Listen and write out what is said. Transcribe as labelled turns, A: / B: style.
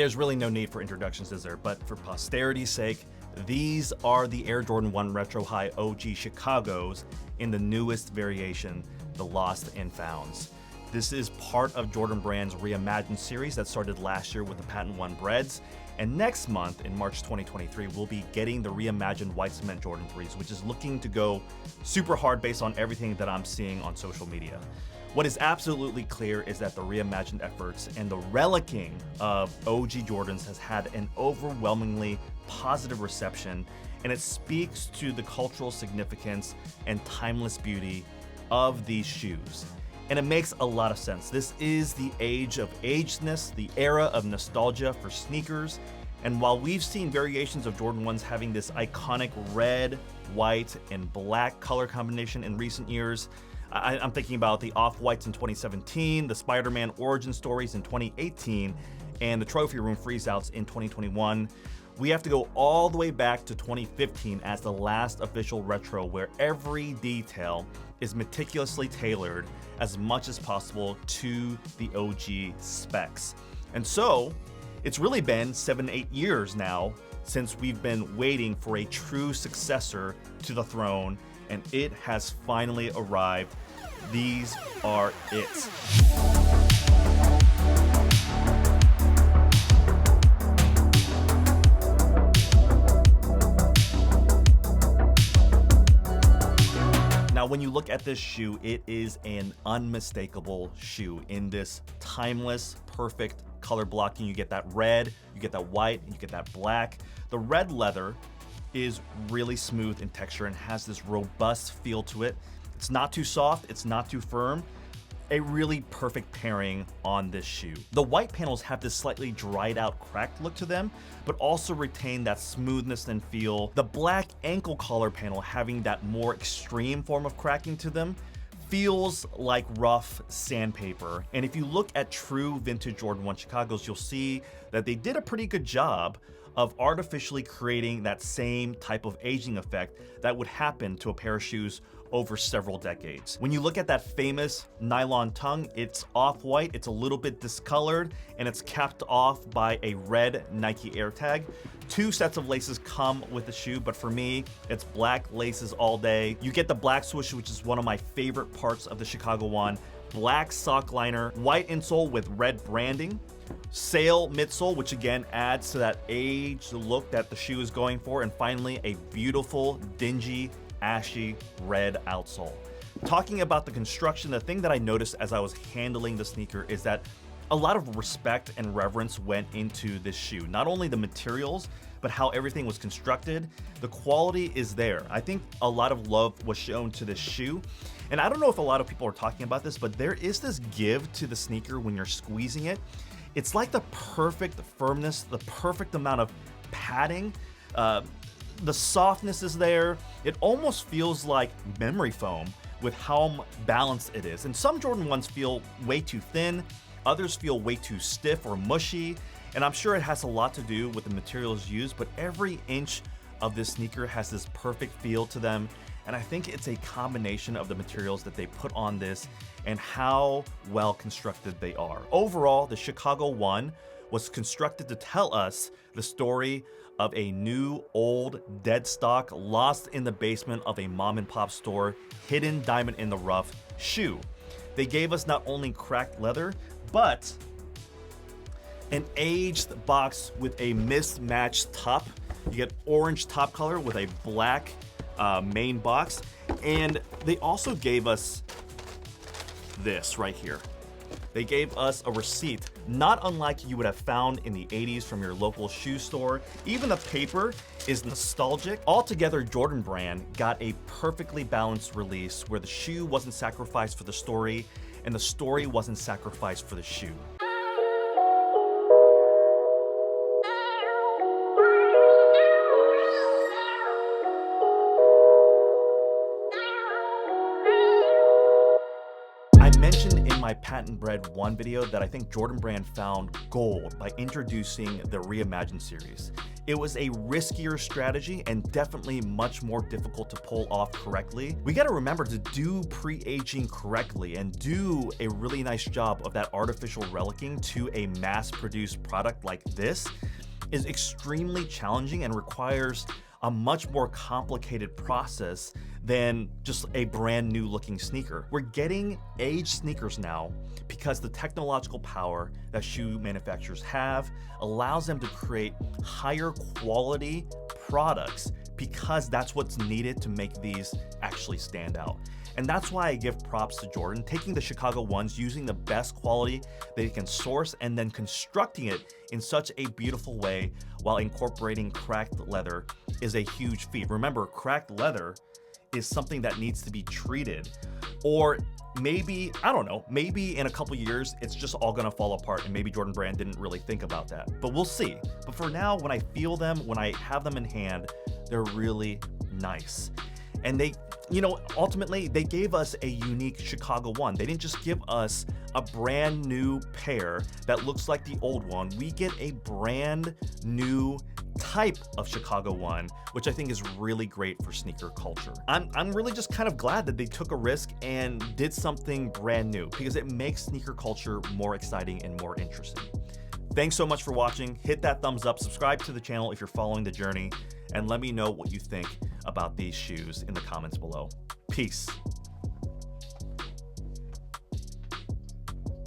A: There's really no need for introductions, is there? But for posterity's sake, these are the Air Jordan 1 Retro High OG Chicago's in the newest variation, the Lost and Founds. This is part of Jordan Brand's Reimagined series that started last year with the Patent 1 Breads. And next month, in March 2023, we'll be getting the reimagined white cement Jordan 3s, which is looking to go super hard based on everything that I'm seeing on social media. What is absolutely clear is that the reimagined efforts and the relicking of OG Jordans has had an overwhelmingly positive reception, and it speaks to the cultural significance and timeless beauty of these shoes. And it makes a lot of sense. This is the age of agedness, the era of nostalgia for sneakers. And while we've seen variations of Jordan 1s having this iconic red, white, and black color combination in recent years, I'm thinking about the Off-Whites in 2017, the Spider-Man origin stories in 2018, and the Trophy Room freeze-outs in 2021. We have to go all the way back to 2015 as the last official retro where every detail is meticulously tailored as much as possible to the OG specs. And so, it's really been 7-8 years now since we've been waiting for a true successor to the throne, and it has finally arrived. These are it. Now, when you look at this shoe, it is an unmistakable shoe in this timeless, perfect color blocking. You get that red, you get that white, and you get that black. The red leather is really smooth in texture and has this robust feel to it. It's not too soft, it's not too firm. A really perfect pairing on this shoe. The white panels have this slightly dried out, cracked look to them, but also retain that smoothness and feel. The black ankle collar panel, having that more extreme form of cracking to them, feels like rough sandpaper. And if you look at true vintage Jordan 1 Chicagos, you'll see that they did a pretty good job of artificially creating that same type of aging effect that would happen to a pair of shoes over several decades. When you look at that famous nylon tongue, it's off-white, it's a little bit discolored, and it's capped off by a red Nike Air tag. 2 sets of laces come with the shoe, but for me, it's black laces all day. You get the black swoosh, which is one of my favorite parts of the Chicago 1. Black sock liner, white insole with red branding, sail midsole, which again adds to that aged look that the shoe is going for, and finally a beautiful, dingy, ashy red outsole. Talking about the construction, the thing that I noticed as I was handling the sneaker is that a lot of respect and reverence went into this shoe. Not only the materials, but how everything was constructed. The quality is there. I think a lot of love was shown to this shoe. And I don't know if a lot of people are talking about this, but there is this give to the sneaker when you're squeezing it. It's like the perfect firmness, the perfect amount of padding. The softness is there. It almost feels like memory foam with how balanced it is. And some Jordan 1s feel way too thin, others feel way too stiff or mushy, and I'm sure it has a lot to do with the materials used, but every inch of this sneaker has this perfect feel to them, and I think it's a combination of the materials that they put on this and how well constructed they are. Overall, the Chicago 1 was constructed to tell us the story of a new, old, dead stock, lost in the basement of a mom and pop store, hidden diamond in the rough shoe. They gave us not only cracked leather, but an aged box with a mismatched top. You get orange top color with a black main box. And they also gave us this right here. They gave us a receipt, not unlike you would have found in the 80s from your local shoe store. Even the paper is nostalgic. Altogether, Jordan Brand got a perfectly balanced release where the shoe wasn't sacrificed for the story and the story wasn't sacrificed for the shoe. I mentioned in my Patent Bread 1 video that I think Jordan Brand found gold by introducing the Reimagined series. It was a riskier strategy and definitely much more difficult to pull off correctly. We gotta remember to do pre-aging correctly and do a really nice job of that artificial relicking to a mass-produced product like this is extremely challenging and requires a much more complicated process than just a brand new looking sneaker. We're getting aged sneakers now because the technological power that shoe manufacturers have allows them to create higher quality products because that's what's needed to make these actually stand out. And that's why I give props to Jordan, taking the Chicago ones, using the best quality they can source, and then constructing it in such a beautiful way while incorporating cracked leather is a huge feat. Remember, cracked leather is something that needs to be treated, or maybe, I don't know, maybe in a couple years, it's just all gonna fall apart and maybe Jordan Brand didn't really think about that, but we'll see. But for now, when I feel them, when I have them in hand, they're really nice. And they, ultimately, they gave us a unique Chicago one. They didn't just give us a brand new pair that looks like the old one. We get a brand new type of Chicago one, which I think is really great for sneaker culture. I'm really just kind of glad that they took a risk and did something brand new because it makes sneaker culture more exciting and more interesting. Thanks so much for watching. Hit that thumbs up, subscribe to the channel if you're following the journey, and let me know what you think about these shoes in the comments below. Peace.